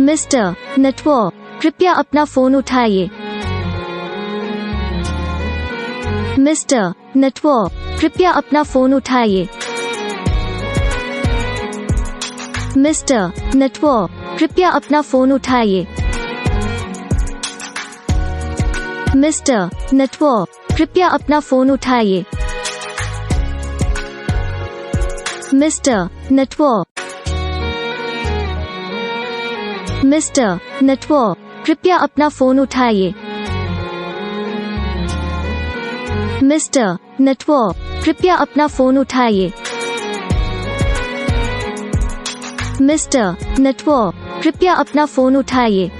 Mister network, कृपया अपना phone उठाइए। मिस्टर नेटवर्क, कृपया अपना फोन उठाइए। मिस्टर नेटवर्क, कृपया अपना फोन उठाइए। मिस्टर नेटवर्क, कृपया अपना फोन उठाइए। मिस्टर नेटवर्क, मिस्टर नेटवर्क, कृपया अपना फोन उठाइए। मिस्टर नेटवर्क, कृपया अपना फोन उठाइए। मिस्टर नेटवर्क, कृपया अपना फोन उठाइए।